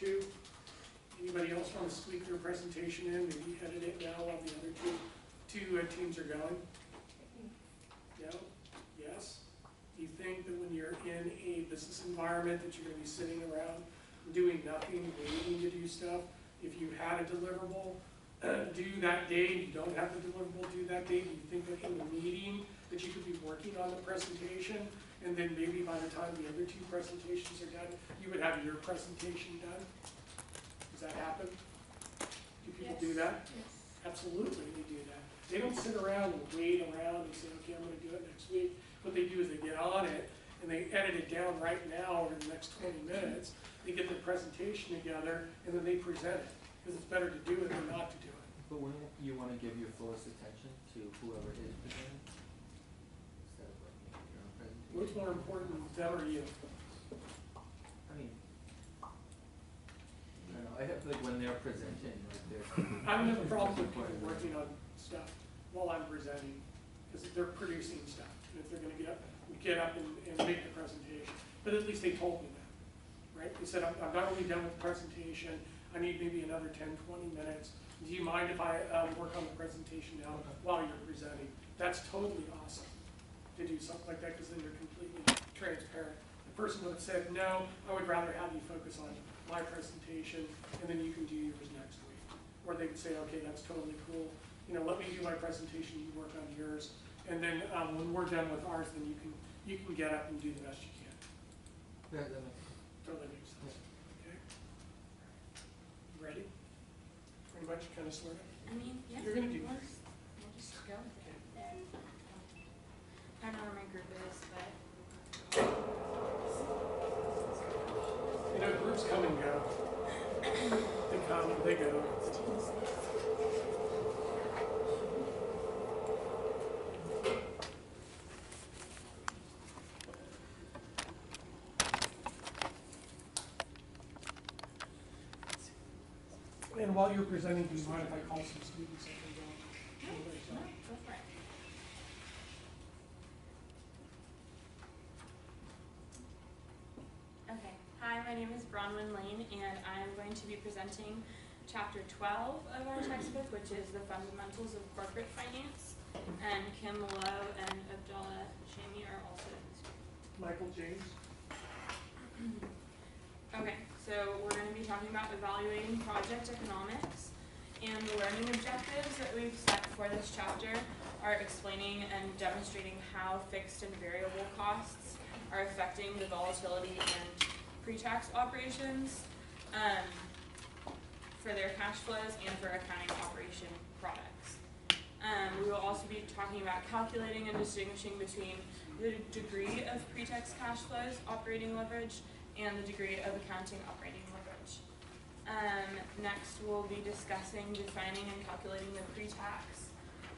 two. Anybody else want to squeak their presentation in, maybe edit it now while the other two teams are going? No? Yes? Do you think that when you're in a business environment that you're going to be sitting around doing nothing, waiting to do stuff? If you had a deliverable due that day, and you don't have the deliverable due that day, do you think that in the meeting that you could be working on the presentation, and then maybe by the time the other two presentations are done, you would have your presentation done? Does that happen? Do people do that? Yes. Absolutely, they do that. They don't sit around and wait around and say, okay, I'm going to do it next week. What they do is they get on it, and they edit it down right now over the next 20 minutes. They get their presentation together, and then they present it. Because it's better to do it than not to do it. But wouldn't you want to give your fullest attention to whoever is presenting? Instead of like making your own presentation? What's more important, them or you? I mean, I don't know, I have like when they're presenting, like they're... I don't have a problem with people working on stuff while I'm presenting, because they're producing stuff. And if they're going to get up and make the presentation. But at least they told me that, right? They said, I'm not really done with the presentation. I need maybe another 10, 20 minutes. Do you mind if I work on the presentation now while you're presenting? That's totally awesome to do something like that, because then you're completely transparent. The person would have said, no, I would rather have you focus on my presentation, and then you can do yours next week. Or they could say, okay, that's totally cool. You know, let me do my presentation, you work on yours. And then when we're done with ours, then you can get up and do the best you can. Yeah, that makes sense. Totally makes sense. Okay. Ready? Pretty much, kind of, sort of. I mean, yes. You're gonna do. We'll just go with it. I don't know where my group is, but. You know, groups come and go. They come, they go. And while you're presenting, do you mind if I call some students? No, go for it. Okay. Hi, my name is Bronwyn Lane, and I'm going to be presenting Chapter 12 of our textbook, which is the Fundamentals of Corporate Finance. And Kim Lowe and Abdullah Shami are also in this group. Michael James. Okay, so we're going to be talking about evaluating project economics, and the learning objectives that we've set for this chapter are explaining and demonstrating how fixed and variable costs are affecting the volatility in pre-tax operations for their cash flows and for accounting operation products. We will also be talking about calculating and distinguishing between the degree of pre-tax cash flows, operating leverage, and the degree of accounting operating leverage. Next, we'll be discussing defining and calculating the pre-tax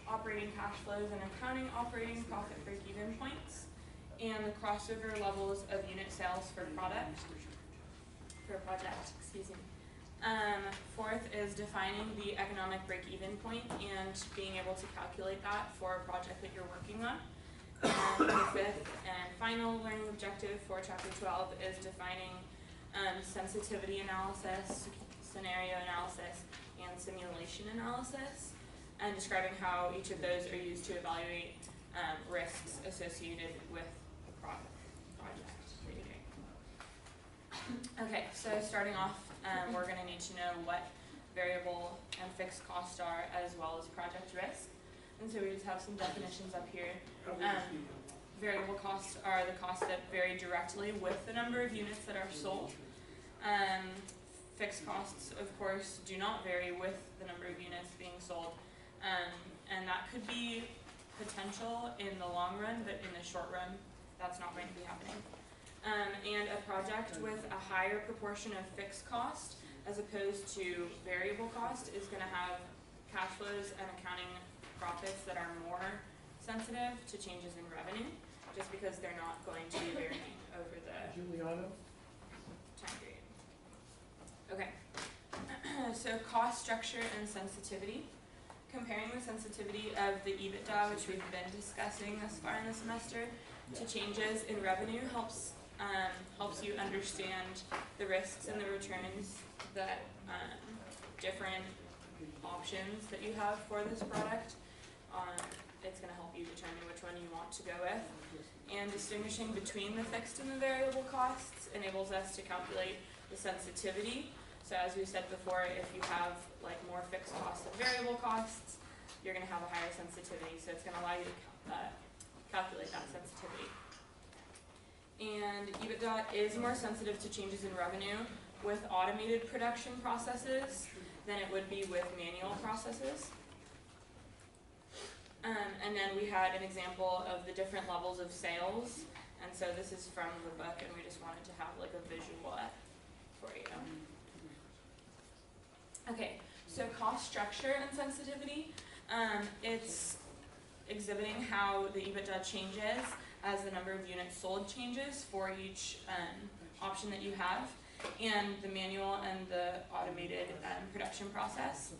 operating cash flows and accounting operating profit break-even points, and the crossover levels of unit sales for project. Fourth is defining the economic break-even point and being able to calculate that for a project that you're working on. And the fifth and final learning objective for Chapter 12 is defining sensitivity analysis, scenario analysis, and simulation analysis, and describing how each of those are used to evaluate risks associated with the project that you're doing. Okay, so starting off, we're going to need to know what variable and fixed costs are, as well as project risk. And so we just have some definitions up here. Variable costs are the costs that vary directly with the number of units that are sold. Fixed costs, of course, do not vary with the number of units being sold. And that could be potential in the long run, but in the short run, that's not going to be happening. And a project with a higher proportion of fixed cost as opposed to variable cost is going to have cash flows and accounting profits that are more sensitive to changes in revenue, just because they're not going to be varying over the time period. Okay, so cost structure and sensitivity. Comparing the sensitivity of the EBITDA, which we've been discussing thus far in the semester, to changes in revenue helps helps you understand the risks and the returns that different options that you have for this product. It's going to help you determine which one you want to go with. And distinguishing between the fixed and the variable costs enables us to calculate the sensitivity. So as we said before, if you have like more fixed costs than variable costs, you're going to have a higher sensitivity. So it's going to allow you to calculate that sensitivity. And EBITDA is more sensitive to changes in revenue with automated production processes than it would be with manual processes. And then we had an example of the different levels of sales. And so this is from the book, and we just wanted to have like a visual for you. Okay, so cost structure and sensitivity. It's exhibiting how the EBITDA changes as the number of units sold changes for each option that you have, and the manual and the automated production process.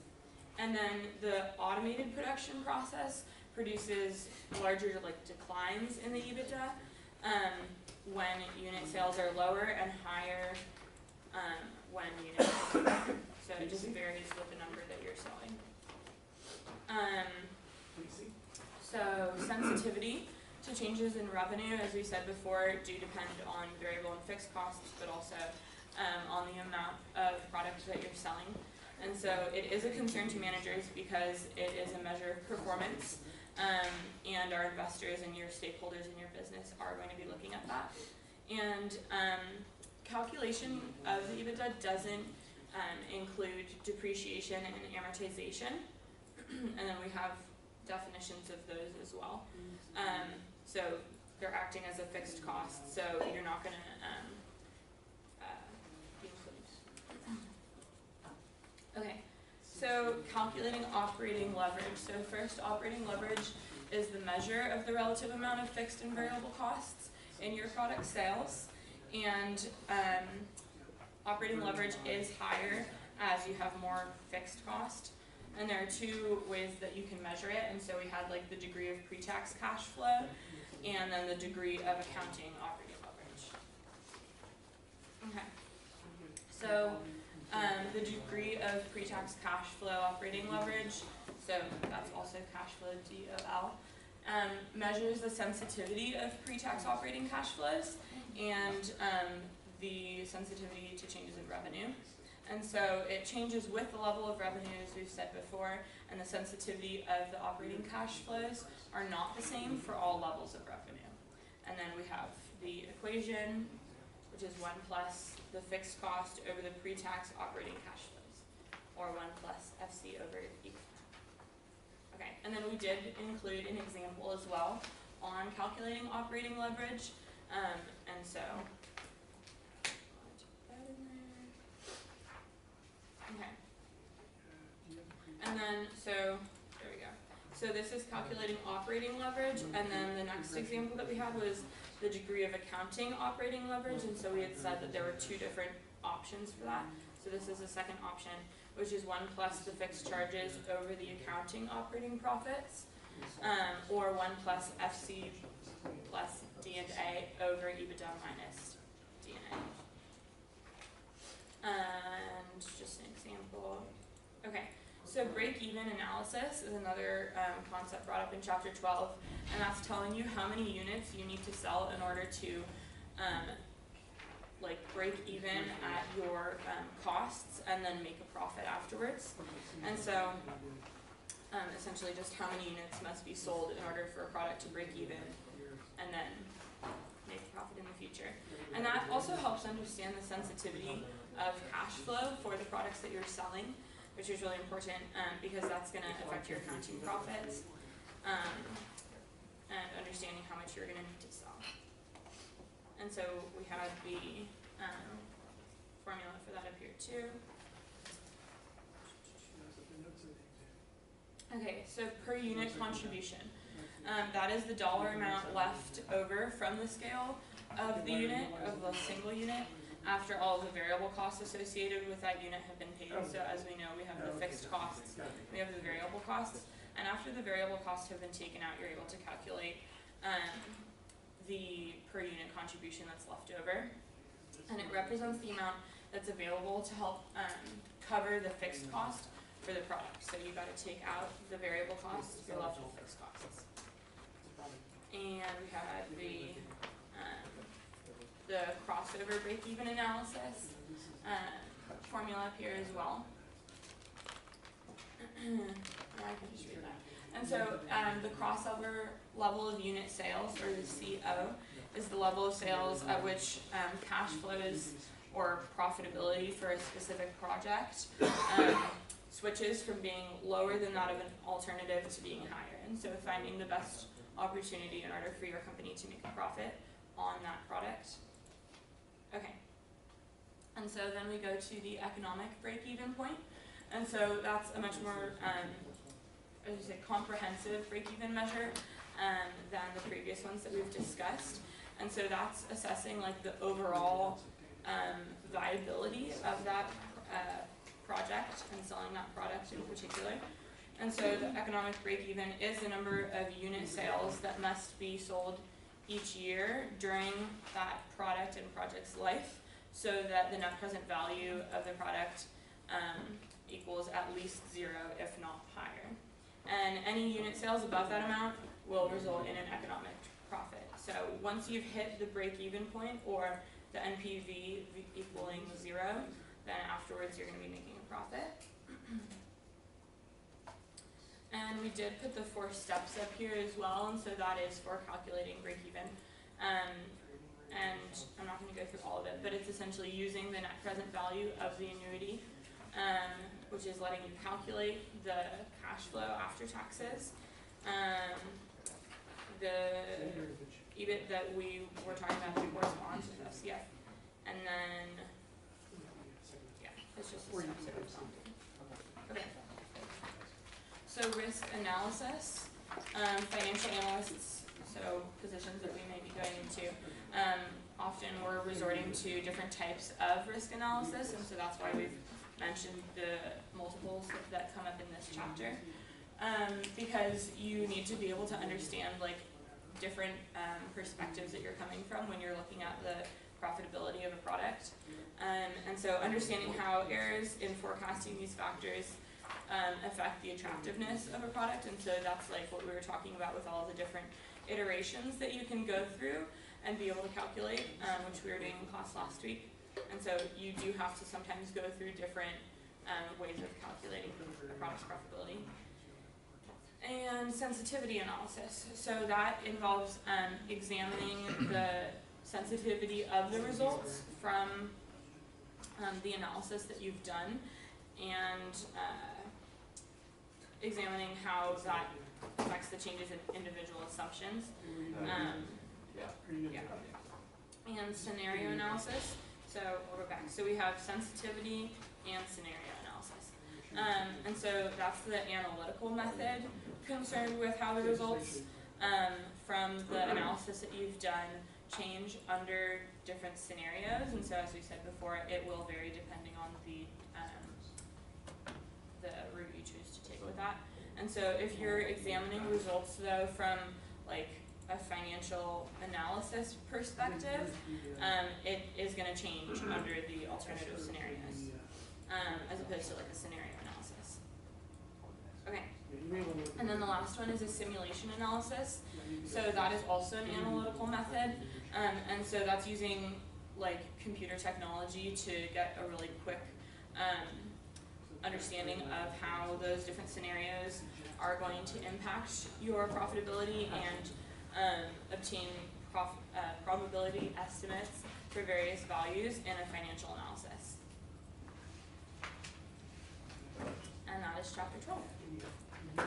And then the automated production process produces larger declines in the EBITDA when unit sales are lower and higher when unit sales are higher. So it just varies with the number that you're selling. So sensitivity to changes in revenue, as we said before, do depend on variable and fixed costs, but also on the amount of product that you're selling. And so it is a concern to managers because it is a measure of performance, and our investors and your stakeholders in your business are going to be looking at that. And calculation of the EBITDA doesn't include depreciation and amortization, and then we have definitions of those as well. So they're acting as a fixed cost, so you're not going to Okay, so calculating operating leverage. So first, operating leverage is the measure of the relative amount of fixed and variable costs in your product sales. And operating leverage is higher as you have more fixed cost. And there are two ways that you can measure it. And so we had like the degree of pre-tax cash flow and then the degree of accounting operating leverage. Okay, so the degree of pre-tax cash flow operating leverage, so that's also cash flow DOL, measures the sensitivity of pre-tax operating cash flows and the sensitivity to changes in revenue. And so it changes with the level of revenue, as we've said before, and the sensitivity of the operating cash flows are not the same for all levels of revenue. And then we have the equation, which is 1 plus the fixed cost over the pre-tax operating cash flows, or 1 plus FC over EBITDA. Okay, and then we did include an example as well on calculating operating leverage, and so okay, and then so there we go. So this is calculating operating leverage, and then the next example that we had was the degree of accounting operating leverage, and so we had said that there were two different options for that. So this is the second option, which is 1 plus the fixed charges over the accounting operating profits, or 1 plus FC plus D&A over EBITDA minus D&A. And just an example. Okay, so break-even analysis is another concept brought up in chapter 12, and that's telling you how many units you need to sell in order to break even at your costs and then make a profit afterwards. And so essentially just how many units must be sold in order for a product to break even and then make a profit in the future. And that also helps understand the sensitivity of cash flow for the products that you're selling, which is really important because that's going to affect your accounting profits and understanding how much you're going to need to sell. And so we have the formula for that up here too. Okay, so per unit contribution. That is the dollar amount left over from the scale of the unit, of the single unit, after all of the variable costs associated with that unit have been paid. So as we know, we have the fixed costs, we have the variable costs, and after the variable costs have been taken out, you're able to calculate the per unit contribution that's left over. And it represents the amount that's available to help cover the fixed cost for the product. So you got to take out the variable costs, you're left with fixed costs. And we had the crossover break-even analysis formula up here as well. I can just read that. And so the crossover level of unit sales, or the CO, is the level of sales at which cash flows or profitability for a specific project switches from being lower than that of an alternative to being higher. And so finding the best opportunity in order for your company to make a profit on that product. Okay. And so then we go to the economic break-even point. And so that's a much more, as you say, comprehensive break-even measure than the previous ones that we've discussed. And so that's assessing like the overall viability of that project and selling that product in particular. And so the economic break-even is the number of unit sales that must be sold each year during that product and project's life, so that the net present value of the product equals at least 0, if not higher. And any unit sales above that amount will result in an economic profit. So once you've hit the break-even point, or the NPV equaling 0, then afterwards you're going to be making a profit. And we did put the 4 steps up here as well, and so that is for calculating break-even. And I'm not going to go through all of it, but it's essentially using the net present value of the annuity, which is letting you calculate the cash flow after taxes, the EBIT that we were talking about that corresponds with FCF, and then, yeah, it's just the steps that we've gone through. Okay. So risk analysis, financial analysts, so positions that we may be going into, often we're resorting to different types of risk analysis, and so that's why we've mentioned the multiples that come up in this chapter, because you need to be able to understand like different perspectives that you're coming from when you're looking at the profitability of a product, and so understanding how errors in forecasting these factors affect the attractiveness of a product. And so that's like what we were talking about with all the different iterations that you can go through and be able to calculate, which we were doing in class last week. And so you do have to sometimes go through different ways of calculating a product's profitability. And sensitivity analysis. So that involves examining the sensitivity of the results from the analysis that you've done, and examining how that affects the changes in individual assumptions. And scenario analysis. So we'll go back. So we have sensitivity and scenario analysis. And so that's the analytical method concerned with how the results from the analysis that you've done change under different scenarios. And so as we said before, it will vary depending on the route you choose to take with that. And so if you're examining results though from like a financial analysis perspective, it is going to change under the alternative scenarios, as opposed to like a scenario analysis. Okay. And then the last one is a simulation analysis. So that is also an analytical method, and so that's using like computer technology to get a really quick understanding of how those different scenarios are going to impact your profitability, and obtain probability estimates for various values in a financial analysis. And that is chapter 12. I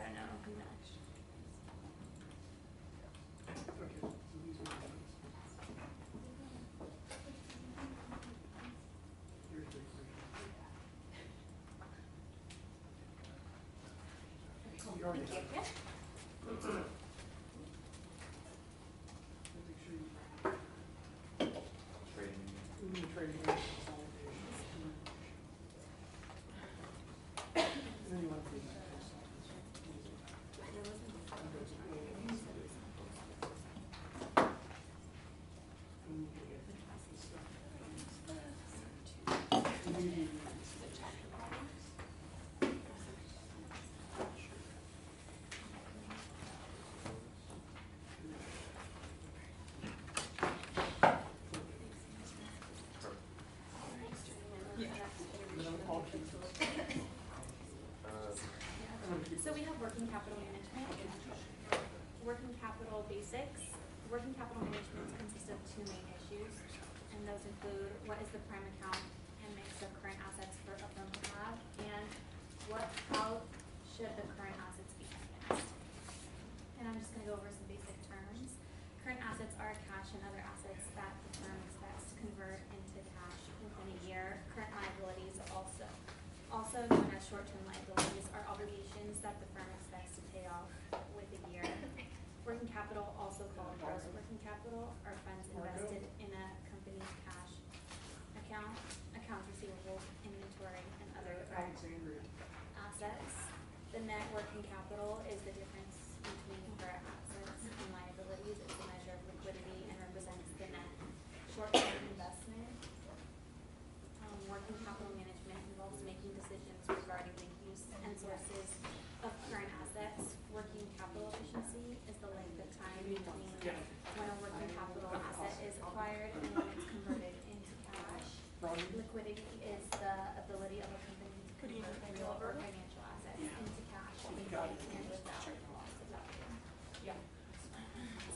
don't know who next. So we have working capital management, working capital basics. Working capital management consists of two main issues, and those include what is the prime account and mix of current assets for a firm to have, and how should the current assets be financed. And I'm just going to go over some basic terms. Current assets are cash and other assets that the firm expects to convert into cash within a year. Current liabilities also known as short-term liabilities, are obligations that the firm expects to pay off within a year. Working capital, also called gross working capital, are funds invested in a company's cash account, accounts receivable, inventory, and other assets. The net working capital is the difference between current assets and liabilities. It's a measure of liquidity and represents the net short-term investment. Working capital management involves making decisions regarding the use and sources of current assets. Working capital efficiency is the length of time between when a working capital asset is acquired and when it's converted into cash. Liquidity is the ability of a company to convert real or financial assets into cash quickly and without loss of value.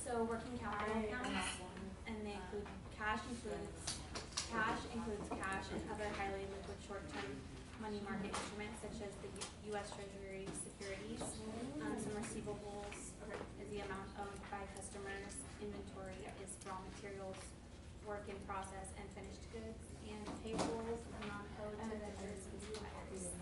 So working capital accounts, and they include cash includes cash and other highly liquid short-term money market instruments such as the U.S. Treasury securities. Some receivables is the amount owned by customers. Inventory is raw materials, work in process, and finished goods. And payables, amount owed to vendors and suppliers.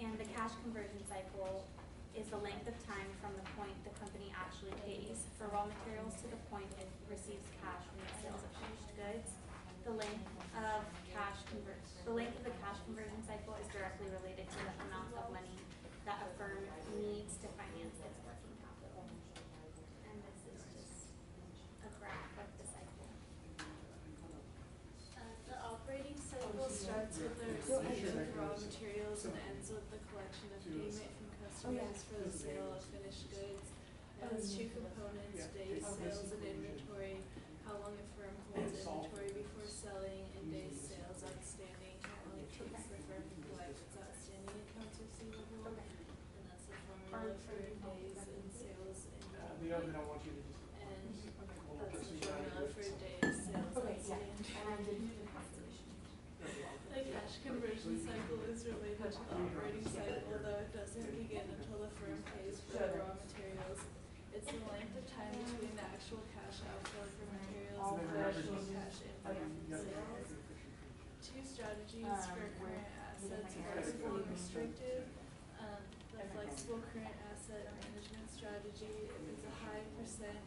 And the cash conversion cycle is the length of time from the point the company actually pays for raw materials to the point it receives cash from the sales of finished goods. The length of the cash conversion cycle is directly related to the amount of money that a firm needs to finance its working capital. And this is just a graph of the cycle. The operating cycle starts with the receipt of raw materials and ends with the collection of payment from customers for the sale of finished goods. It has two components: days sales and inventory, how long a firm holds inventory before selling, and days sales outstanding, how long it takes the firm to collect its outstanding accounts receivable. And that's the formula for days and sales inventory. And that's the formula for days sales outstanding. The cash conversion cycle is related to the operating cycle, though it doesn't begin until the firm pays for the raw materials. It's the length of time between the actual cash outflow for materials and the actual cash inflow from sales. Two strategies for current assets: flexible and restrictive. The flexible current asset management strategy is a high percent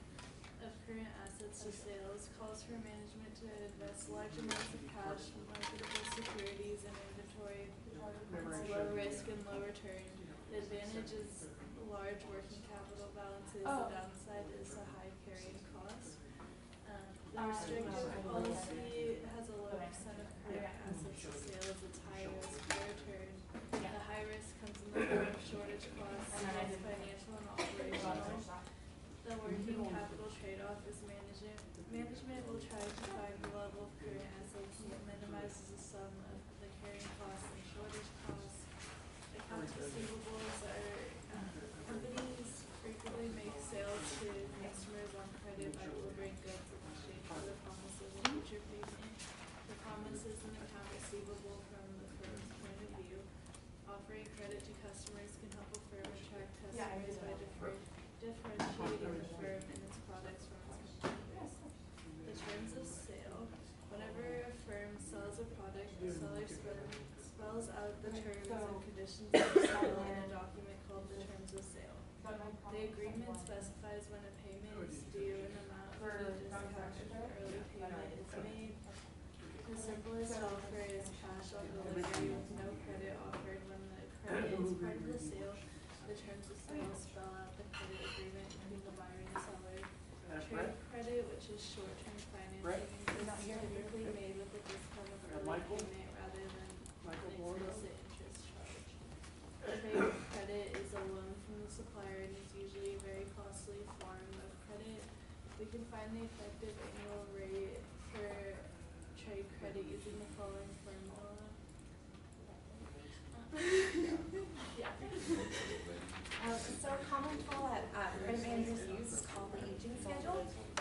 of current assets to sales, calls for management to invest large amounts of cash, marketable securities, and inventory. It's low risk and low return. The advantage is large working capital balances. The downside is a high carrying cost. The restrictive policy has a low percent of current assets to sales. It's high risk, high return. The high risk comes in the form of shortage costs, both financial and operational. The working capital trade-off is management. Management will try to find the level of current assets that minimizes the sum of the carrying costs and shortage costs. Accounts receivables are companies frequently make sales to customers on credit by delivering goods in exchange for the promises of future payment. The promise is an account receivable from the firm's point of view. Offering credit to customers can help a firm attract customers by differentiating the firm and its products from its competitors. The terms of sale. Whenever a firm sells a product, the seller spells out the terms and conditions of the sale in a document called the terms of sale. The agreement specifies when a payment is due and amount for the discount if an early payment is made. The simplest offer is cash on delivery with no credit offered. When the credit is part of the sale, the terms of sale spell out the credit agreement between the buyer and seller. Trade credit, which is short-term financing, is typically made with a discount of early payment rather than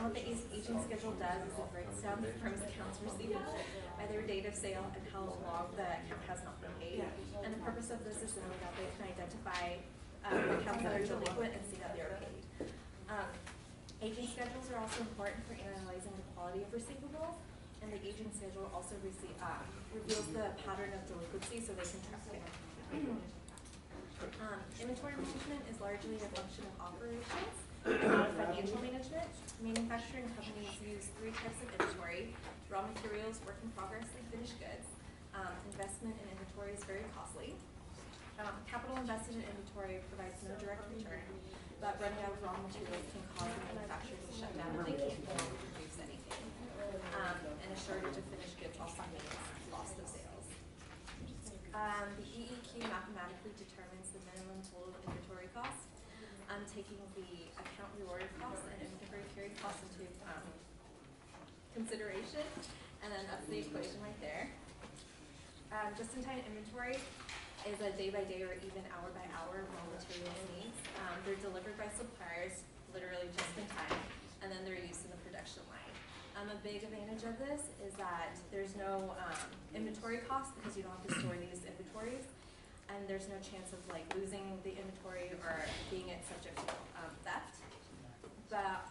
What the aging schedule does is it breaks down the firm's accounts receivable by their date of sale and how long the account has not been paid. And the purpose of this is so that they can identify accounts that are delinquent and see that they are paid. Aging schedules are also important for analyzing the quality of receivables, and the aging schedule also reveals the pattern of delinquency so they can track it. Inventory management is largely a function of operations and not financial management. Manufacturing companies use 3 types of inventory: raw materials, work in progress, and finished goods. Investment in inventory is very costly. Capital invested in inventory provides no direct return, but running out of raw materials can cause the manufacturer to shut down if they can't no longer produce anything. And a shortage of finished goods also means loss of sales. The EEQ mathematically determines the minimum total inventory cost, taking the account reorder cost and inventory carry cost into consideration, and then that's the equation right there. Just-in-time inventory is a day-by-day or even hour-by-hour raw materials needs. They're delivered by suppliers, literally just in time, and then they're used in the production line. A big advantage of this is that there's no inventory cost because you don't have to store these inventories, and there's no chance of like losing the inventory or being subject to theft. But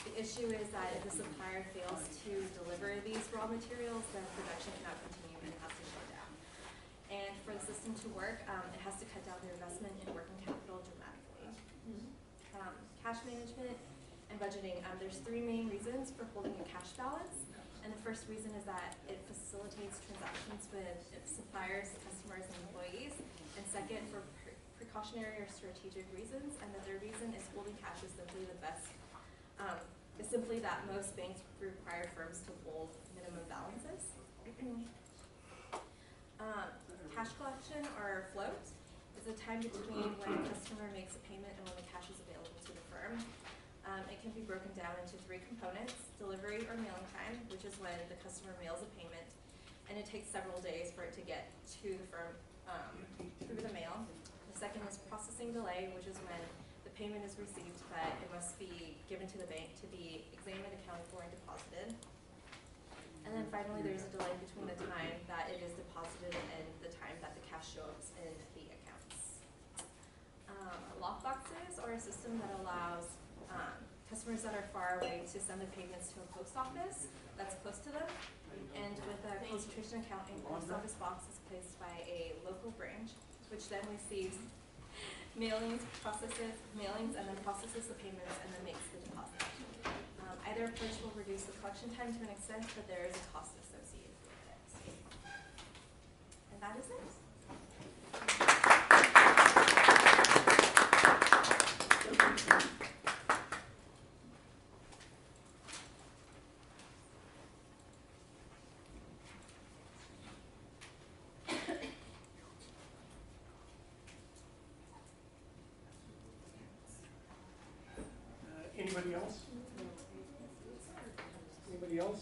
the issue is that if the supplier fails to deliver these raw materials, then production cannot continue and it has to shut down. And for the system to work, it has to cut down their investment in working capital dramatically. Cash management and budgeting. There's 3 main reasons for holding a cash balance. And the first reason is that it facilitates transactions with suppliers, customers, and employees. And second, for precautionary or strategic reasons. And the third reason is holding cash is simply the best. Is simply that most banks require firms to hold minimum balances. Cash collection or float is the time between when a customer makes a payment and when the cash is available to the firm. It can be broken down into 3 components: delivery or mailing time, which is when the customer mails a payment, and it takes several days for it to get to the firm through the mail. The second is processing delay, which is when the payment is received, but it must be given to the bank to be examined, accounted for, and deposited. And then finally, there's a delay between the time that it is deposited and the time that the cash shows in the accounts. Lockboxes are a system that allows customers that are far away to send the payments to a post office that's close to them. And with a concentration account, a post office box is placed by a local branch, which then receives mailings, and then processes the payments and then makes the deposit. Either approach will reduce the collection time to an extent, but there is a cost associated with it. And that is it. Anybody else? Anybody else?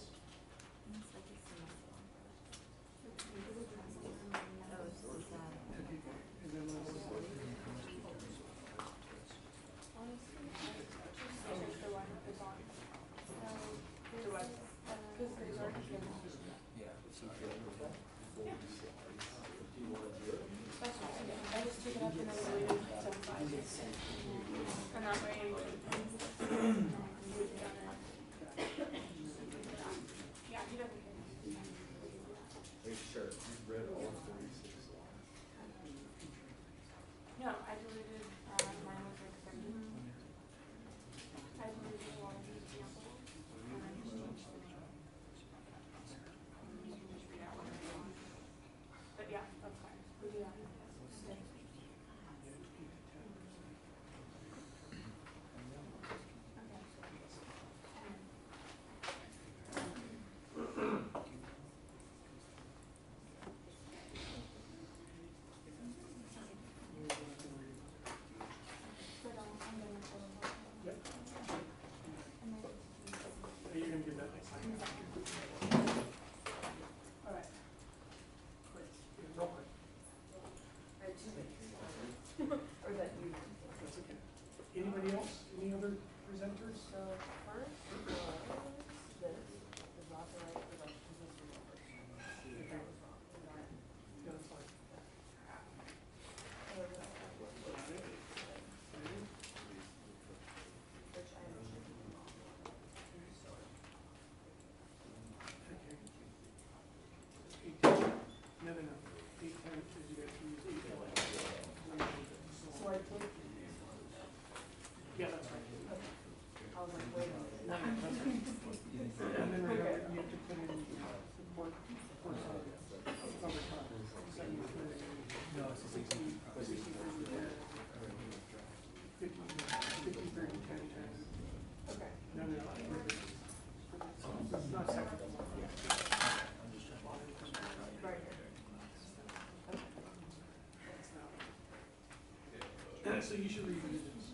So you should review this.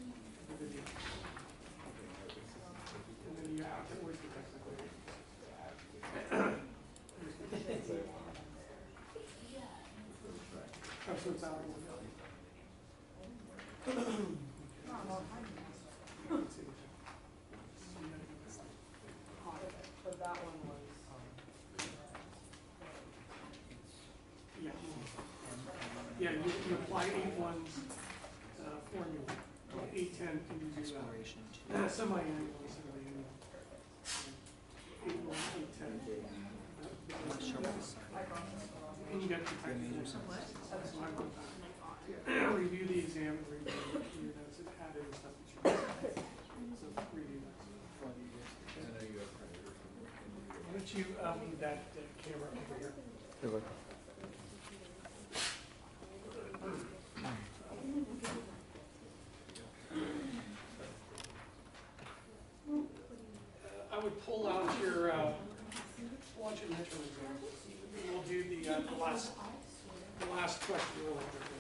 The video. And then you have to where's the technical. Oh, so it's out. But that one was, Yeah. Yeah, you apply 8-1's formula. 8-10 can do Exploration too. semi-annual, semi-annual. 8-1, 8-10. I'm not sure what this And you got the technical. So I wrote that. Review the exam and review your notes and add in stuff that you missed. So review that. Why don't you move that camera over here? I would pull out your watch and midterm exam. We'll do the last question really quickly.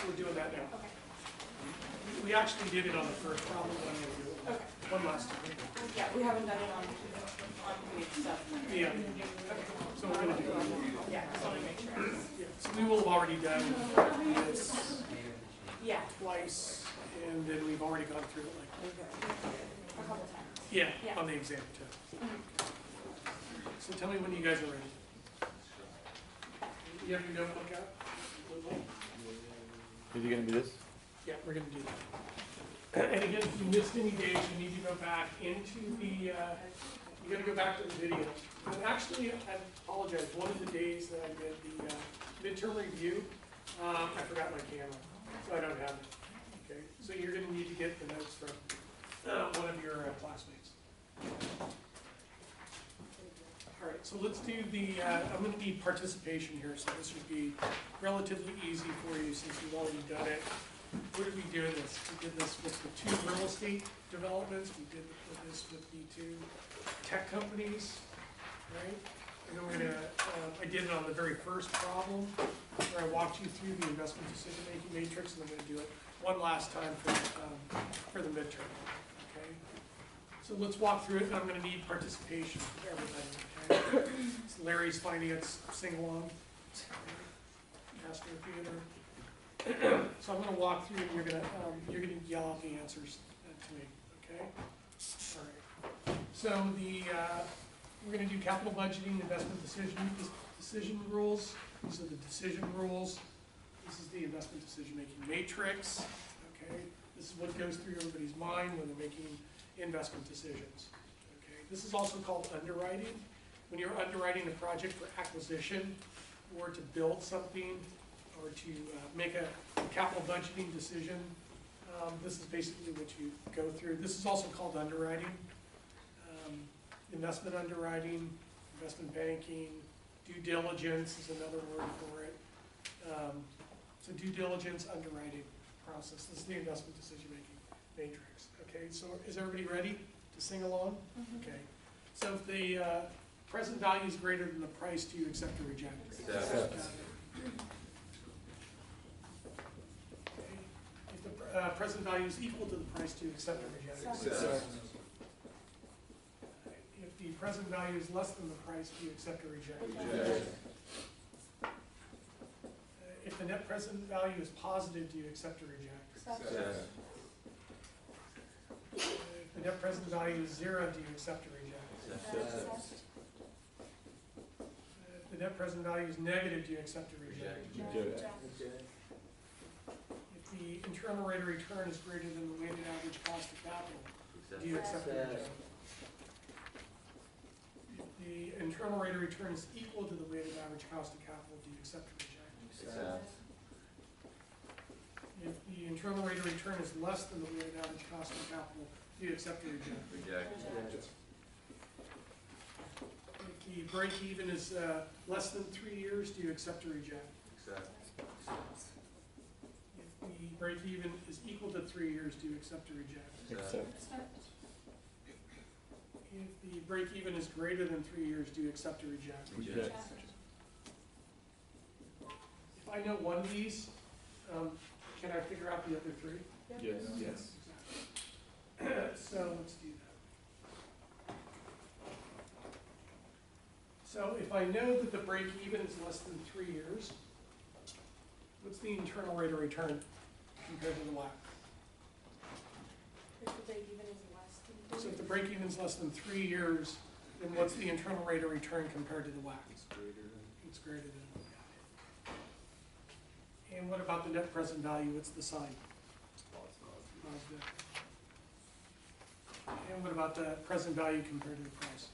We're doing that now. Okay. We actually did it on the first problem, but I'm gonna do it Okay. one last time. Yeah, we haven't done it on page 7. Yeah, so we're gonna do it. Yeah, just wanted to make sure. Yeah, so we will have already done this Yeah. twice, and then we've already gone through it like, A couple times. yeah, Yeah. on the exam too. So tell me when you guys are ready. You have your notebook out? Is it gonna be this? Yeah, we're gonna do that. And again, if you missed any days, you need to go back into the, you gotta go back to the video. And actually, I apologize, one of the days that I did the midterm review, I forgot my camera, so I don't have it. Okay, so you're gonna need to get the notes from one of your classmates. All right, so let's do the, I'm gonna need participation here, so this would be relatively easy for you since you've already done it. Where did we do this? We did this with the 2 real estate developments, we did this with the 2 tech companies, right? And then we're gonna, I did it on the very first problem, where I walked you through the investment decision-making matrix, and I'm gonna do it one last time for the midterm, okay? So let's walk through it, and I'm gonna need participation from everybody, okay? So Larry's finance sing-along, Master Theater. So I'm gonna walk through, and you're gonna yell out the answers to me, okay? All right. So we're gonna do capital budgeting, investment decision rules. These are the decision rules. This is the investment decision-making matrix, okay? This is what goes through everybody's mind when they're making investment decisions, okay? This is also called underwriting. When you're underwriting a project for acquisition or to build something or to make a capital budgeting decision, this is basically what you go through. This is also called underwriting. Investment underwriting, investment banking, due diligence is another word for it. So due diligence, underwriting process. This is the investment decision-making matrix. Okay, so is everybody ready to sing along? Okay. So if the present value is greater than the price, do you accept or reject? Accept. Okay. If the present value is equal to the price, do you accept or reject? Accept. If the present value is less than the price, do you accept or reject? Reject. If the net present value is positive, do you accept or reject? Accept. If the net present value is 0, do you accept or reject? Accept. If the net present value is negative, do you accept or reject? Reject. If the internal rate of return is greater than the weighted average cost of capital, do you accept or reject? If the internal rate of return is equal to the weighted average cost of capital, do you accept or reject? Accept. If the internal rate of return is less than the weighted average cost of capital, do you accept or reject? Reject. If the break even is less than 3 years, do you accept or reject? Accept. If the break even is equal to 3 years, do you accept or reject? Accept. If the break even is greater than 3 years, do you accept or reject? Reject. If I know one of these, can I figure out the other three? Yes. So let's do that. So if I know that the break even is less than 3 years, what's the internal rate of return compared to the WACC? If the break even is less than So if the break even is less than 3 years, then what's the internal rate of return compared to the WACC? It's greater than. And what about the net present value? What's the sign? Positive. And what about the present value compared to the price?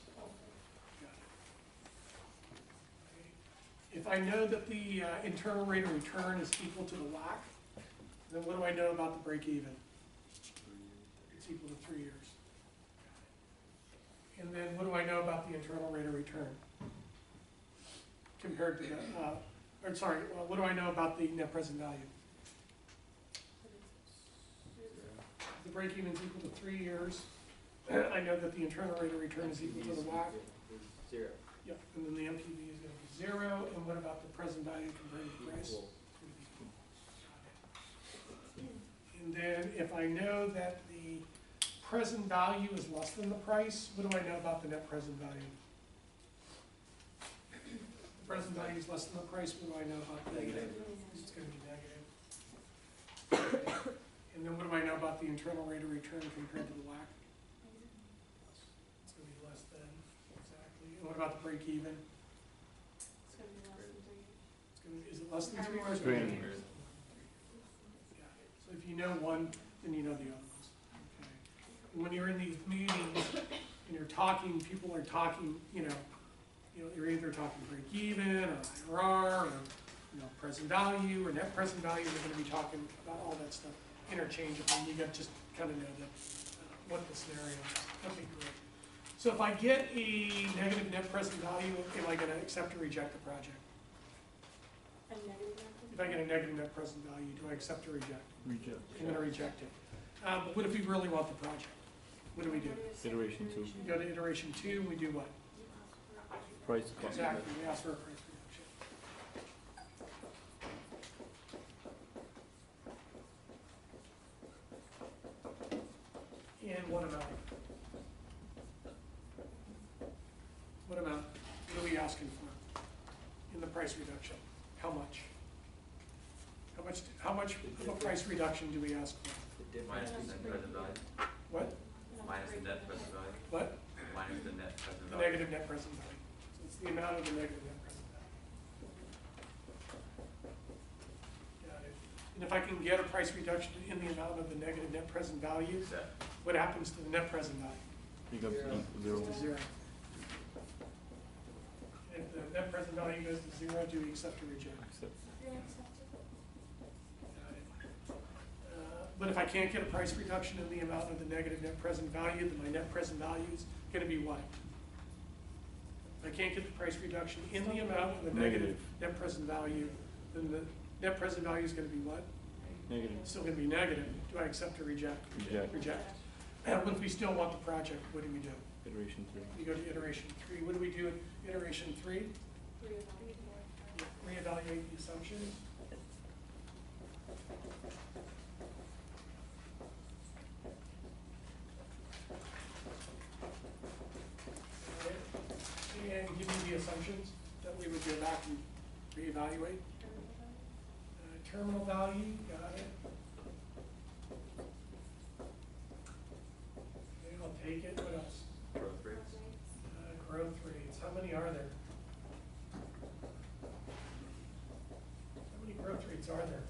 Got it. If I know that the internal rate of return is equal to the WACC, then what do I know about the break even? It's equal to 3 years. And then what do I know about the internal rate of return? Compared to the, what do I know about the net present value? If the break even is equal to 3 years, I know that the internal rate of return is equal to the WACC. Zero. Yep, and then the MPV is gonna be 0, and what about the present value compared to the price? And then if I know that the present value is less than the price, what do I know about the net present value? The present value is less than the price, what do I know about the negative? It's gonna be negative. And then what do I know about the internal rate of return compared to the WACC? It's gonna be less than, exactly. And what about the break even? It's gonna be less than 3 years. It's gonna, is it less than 3 years? Greater. So if you know one, then you know the other ones. Okay. And when you're in these meetings and you're talking, people are talking, they're either talking break even or IRR or present value or net present value. They're going to be talking about all that stuff interchangeably. You got to just kind of know that what the scenario is. Okay, great. So if I get a negative net present value, am I going to accept or reject the project? A negative number? If I get a negative net present value, do I accept or reject? Reject. I'm gonna reject it. But what if we really want the project? What do we do? Iteration 2. We go to iteration 2, and we do what? Price cost. Exactly, we ask for a price reduction. And what amount? What amount? What are we asking for in the price reduction? How much? How much of a price reduction do we ask for? Minus the net present value. What? Minus the net present value. What? Minus the net present The value. negative net present value. So it's the amount of the negative net present value. Got it. And if I can get a price reduction in the amount of the negative net present value, Accept. what happens to the net present value? Becomes Goes to 0. If the net present value goes to 0, do we accept or reject? Accept. But if I can't get a price reduction in the amount of the negative net present value, then my net present value is going to be what? If I can't get the price reduction in the amount of the negative net present value, then the net present value is going to be what? Negative. It's still going to be negative. Do I accept or reject? Reject. Reject. What if we still want the project? What do we do? Iteration 3. We go to iteration 3. What do we do in iteration 3? Reevaluate the assumptions. And give me the assumptions that we would go back and reevaluate. Terminal value, got it. Okay, I'll take it. What else? Growth rates. Growth rates. How many are there? How many growth rates are there?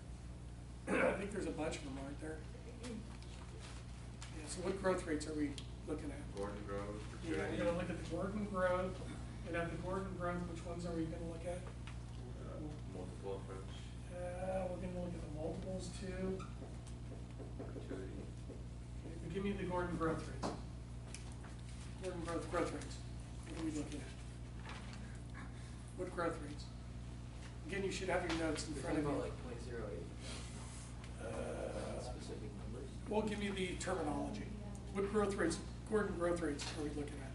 I think there's a bunch of them, aren't there? Yeah, so what growth rates are we looking at? Gordon Grove, Yeah, fraternity, we're gonna look at the Gordon growth, and at the Gordon growth, which ones are we gonna look at? multiple approach, We're gonna look at the multiples too. perpetuity, Okay, but give me the Gordon growth rates. Gordon growth rates. What are we looking at? What growth rates? Again, you should have your notes in front of you. like 0.08, specific numbers. Well, give me the terminology. What growth rates, Gordon growth rates are we looking at?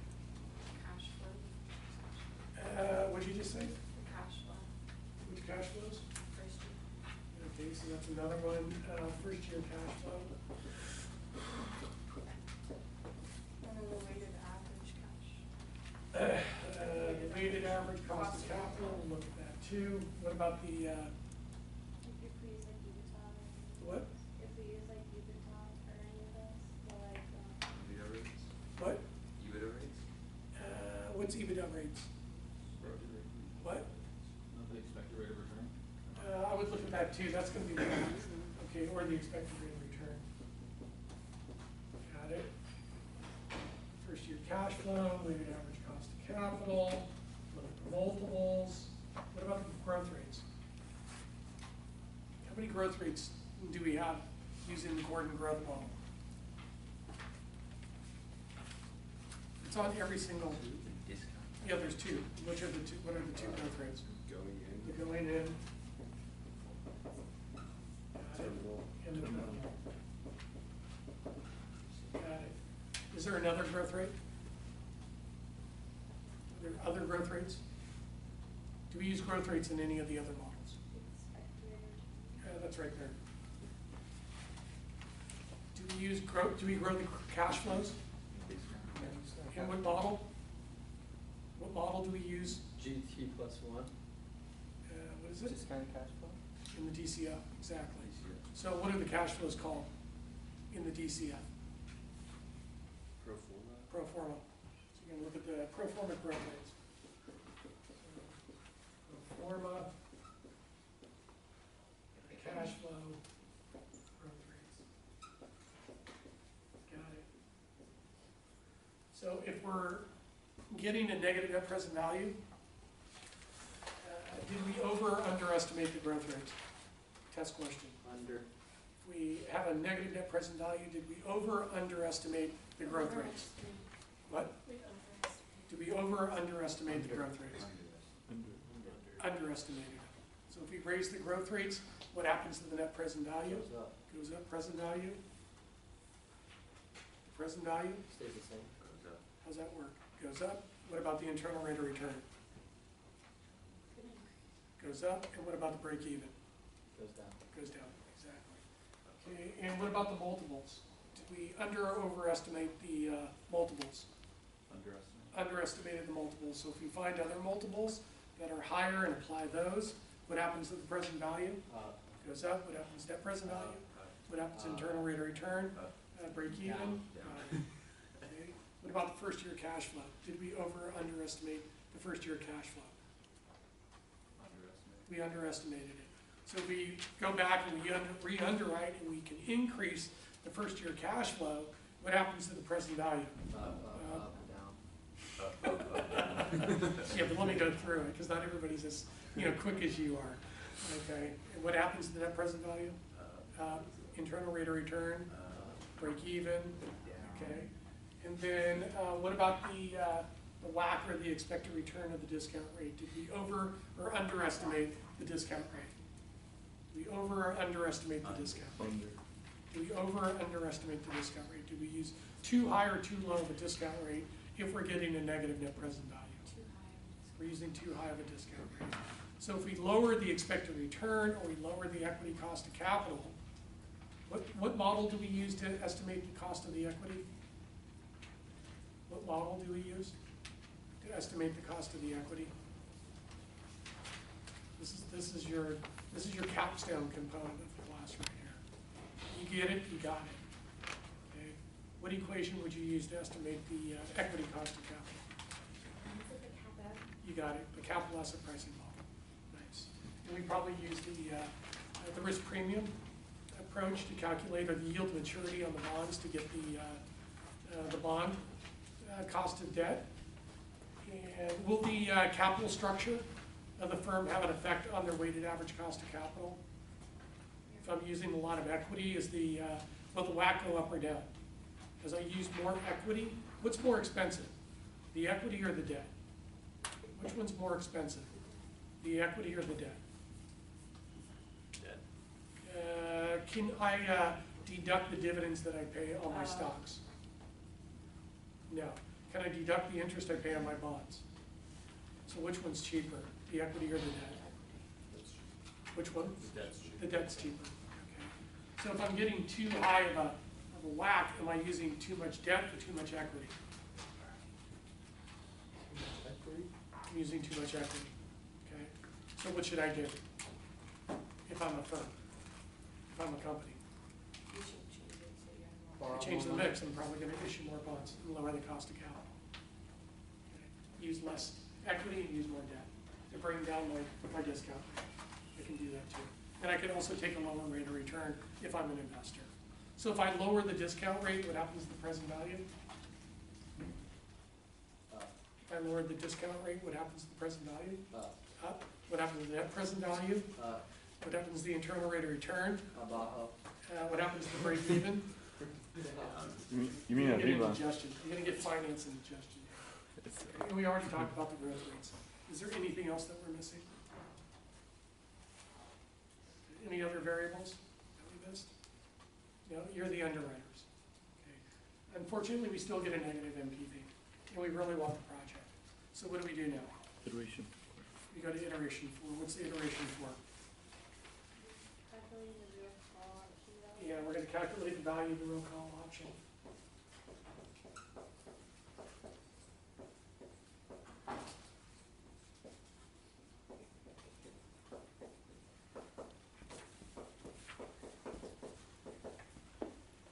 Cash flow. What did you just say? Cash flow. Which cash flows? First year. Okay, so that's another one, first year cash flow. And then the weighted average cash. The weighted average cost of capital, we'll look at that too. What about the, If we use like EBITDA, what? if we use like EBITDA for any of this, or like, EBITDA rates, What? EBITDA rates, What's EBITDA rates? What? Not the expected rate of return? I would look at that too, that's gonna be the, okay, or the expected rate of return. Got it. First year cash flow, weighted average cost of capital, look at the multiples. What about the growth rates? How many growth rates do we have using the Gordon growth model? It's on every single, discount, yeah, there's two. Which are the two, what are the two growth rates? going in, The going in. Got it. And the terminal. Got it. Is there another growth rate? Are there other growth rates? Do we use growth rates in any of the other models? That's right there. Do we use growth, do we grow the cash flows? discount, In what model? What model do we use? GT plus 1, What is it? discounted cash flow. In the DCF, exactly. DCF. So what are the cash flows called in the DCF? Pro forma. Pro forma. So you're gonna look at the pro forma growth rates. Pro forma, cash flow, growth rates. Got it. So if we're getting a negative net present value, did we over or underestimate the growth rates? Test question. Under. If we have a negative net present value, did we over or underestimate the growth rates? What? Did we over or underestimate the growth rates? Underestimated it. So if we raise the growth rates, what happens to the net present value? Goes up, Goes up, present value? Present value, stays the same. goes up, how's that work? Goes up. What about the internal rate of return? Goes up. And what about the break even? Goes down. Goes down, exactly. Okay, and what about the multiples? Did we under or overestimate the multiples? Underestimate. Underestimated the multiples. So if we find other multiples that are higher and apply those, what happens to the present value? Goes up. What happens to net present value? What happens to internal rate of return? Break even? down. Okay. What about the first year cash flow? Did we over or underestimate the first year cash flow? underestimate, We underestimated it. So we go back and we re-underwrite and we can increase the first year cash flow. What happens to the present value? Up, down. Yeah, but let me go through it, because not everybody's as, quick as you are. Okay, and what happens to the net present value? Internal rate of return, break even, okay? And then, what about the WACC, or the expected return of the discount rate? Did we over or underestimate the discount rate? Did we over or underestimate the discount rate? Under. Do we over or underestimate the discount rate? Do we use too high or too low of a discount rate if we're getting a negative net present value? Too high. We're using too high of a discount rate. So if we lower the expected return, or we lower the equity cost of capital, what model do we use to estimate the cost of the equity? What model do we use to estimate the cost of the equity? This is your capstone component of the class right here. You get it, you got it. Okay. What equation would you use to estimate the equity cost of capital? You got it, the capital asset pricing model. Nice. And we probably use the risk premium approach to calculate, or the yield maturity on the bonds to get the bond cost of debt? And will the capital structure of the firm have an effect on their weighted average cost of capital? If I'm using a lot of equity, will the WACC go up or down? As I use more equity, what's more expensive? The equity or the debt? Which one's more expensive? The equity or the debt? Can I deduct the dividends that I pay on my stocks? No. Can I deduct the interest I pay on my bonds? So which one's cheaper, the equity or the debt? Which one? The debt's cheap. The debt's cheaper. Okay. So if I'm getting too high of a whack, am I using too much debt or too much equity? I'm using too much equity. Okay. So what should I do if I'm a firm? If I'm a company? You should change it so you're I more. change the mix, I'm probably going to issue more bonds and lower the cost of capital. Okay. Use less equity and use more debt to bring down my discount rate. I can do that too. And I can also take a lower rate of return if I'm an investor. So if I lower the discount rate, what happens to the present value? If I lower the discount rate, what happens to the present value? Up. What happens to the net present value? What happens to the internal rate of return? What happens to the break even? You mean You're gonna get Aviva? indigestion. You're gonna get finance indigestion. And we already talked about the growth rates. Is there anything else that we're missing? Any other variables that we missed? No, you're the underwriters. Okay. Unfortunately, we still get a negative MPV, and we really want the project. So what do we do now? Iteration. We go to iteration 4. What's the iteration for? Calculating the real call option value. Yeah, we're gonna calculate the value of the real call option.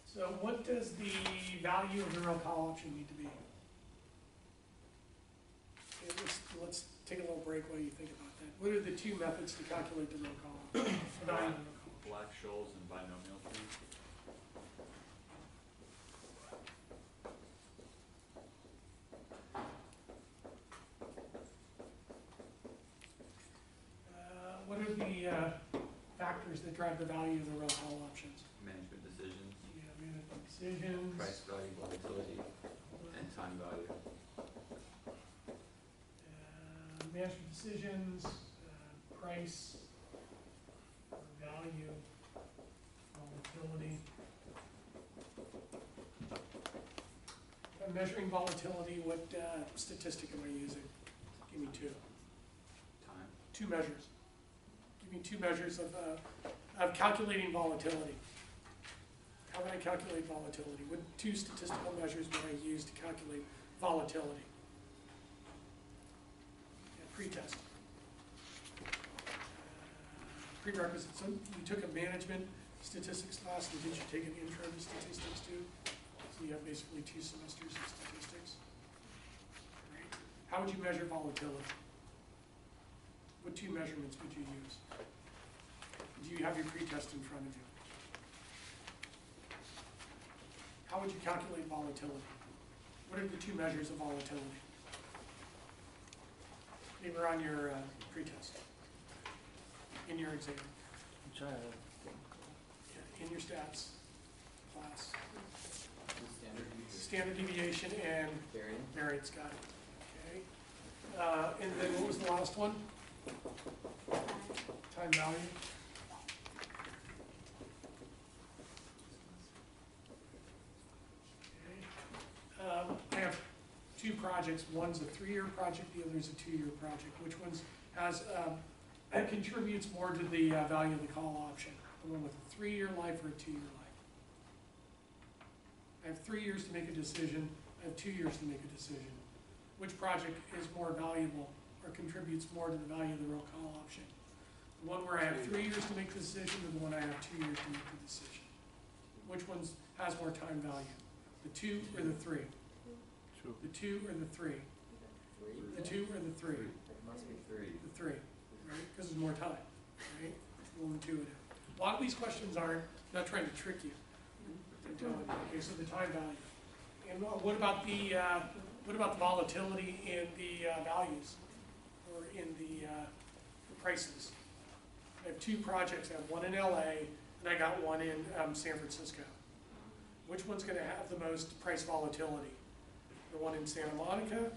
So what does the value of the real call option need to be? Okay, let's take a little break while you think about that. What are the two methods to calculate the real call option? The value of the real call option? Black-Scholes and binomial tree. What are the factors that drive the value of the real call options? Management decisions, Yeah, management decisions. price value, volatility, and time value. Management decisions, price, value, volatility. If I'm measuring volatility, what statistic am I using? Give me two. Time. Two measures. Give me two measures of calculating volatility. How would I calculate volatility? What two statistical measures would I use to calculate volatility? Pretest. Prerequisites. So you took a management statistics class, and did you take an intro to statistics too? So you have basically 2 semesters of statistics. Right. How would you measure volatility? What two measurements would you use? Do you have your pretest in front of you? How would you calculate volatility? What are the two measures of volatility? They were on your pretest, in your exam, I'm trying to, in your stats class. the standard Standard deviation and variance. variance, got it. Okay. And then what was the last one? Time value. Okay. I have 2 projects. One's a 3-year project, the other's a 2-year project. Which one's has contributes more to the value of the call option? The one with a 3-year life or a 2-year life? I have 3 years to make a decision. I have 2 years to make a decision. Which project is more valuable or contributes more to the value of the real call option? The one where I have 3 years to make the decision, or the one I have 2 years to make the decision? Which one has more time value? The 2 or the 3? The 2 or the 3? The 2 or the 3? It must be 3. The 3, right? Because there's more time, right? It's more intuitive. A lot of these questions aren't not trying to trick you. Okay, so the time value. And what about the volatility in the values or in the prices? I have two projects. I have one in LA and I got one in San Francisco. Which one's going to have the most price volatility? The one in Santa Monica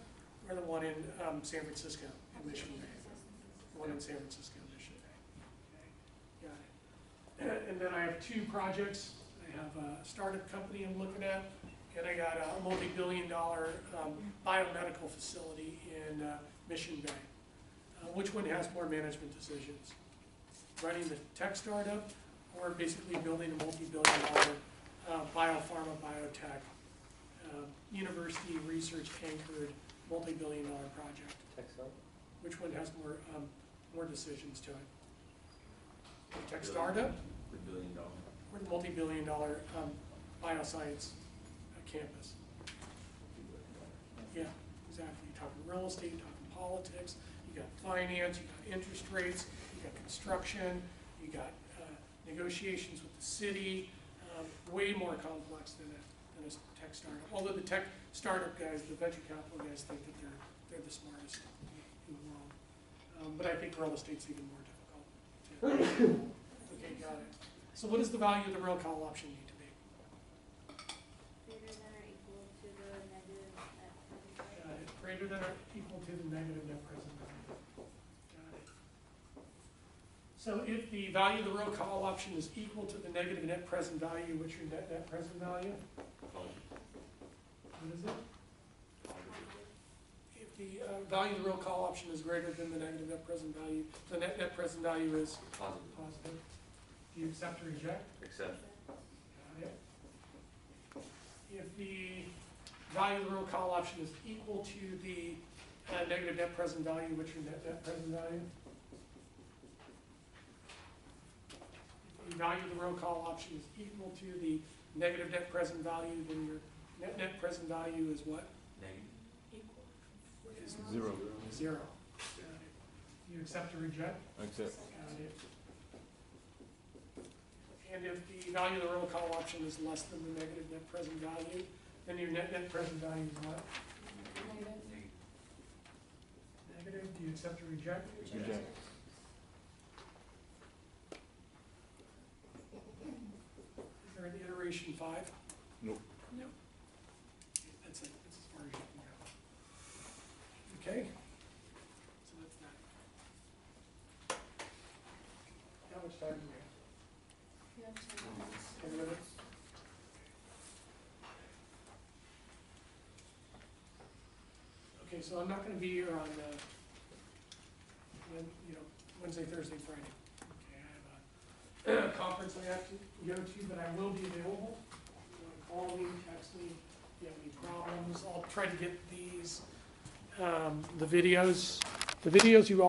or the one in San Francisco in Mission Bay? The one in San Francisco in Mission Bay. Okay, got it. And then I have two projects. I have a startup company I'm looking at, and I got a multi-billion-dollar biomedical facility in Mission Bay. Which one has more management decisions? Running the tech startup, or basically building a multi-billion-dollar biopharma, biotech, university research anchored, multi-billion-dollar project? Tech startup? Which one has more decisions to it? Tech startup, The $1 billion. or the multi-billion-dollar bioscience campus? Yeah, exactly. You're talking real estate, you're talking politics, you got finance, you got interest rates, you got construction, you got negotiations with the city, way more complex than a tech startup. Although the tech startup guys, the venture capital guys, think that they're the smartest in the world. But I think real estate's even more difficult. Okay, got it. So what does the value of the real call option need to be? Greater than or equal to the negative net present value. Got it. Greater than or equal to the negative net present value. Got it. So if the value of the real call option is equal to the negative net present value, what's your net present value? What is it? If the value of the real call option is greater than the negative net present value, the net present value is Positive. positive. Do you accept or reject? Accept. Got it. If the value of the real call option is equal to the negative net present value, what's your net present value? If the value of the real call option is equal to the negative net present value, then your net present value is what? Negative. Is Zero. zero. Got it. Do you accept or reject? Accept. Got it. And if the value of the real call option is less than the negative net present value, then your net present value is what? Negative. Do you accept or reject? Reject. Is there an iteration 5? Nope. Nope. That's it. That's as far as you can go. Okay. So that's that. How much time do we have? You have 10 minutes. 10 minutes? Okay, so I'm not gonna be here on, Wednesday, Thursday, Friday. Okay, I have a conference I have to go to, but I will be available. You wanna call me, text me, if you have any problems. I'll try to get these, the videos you all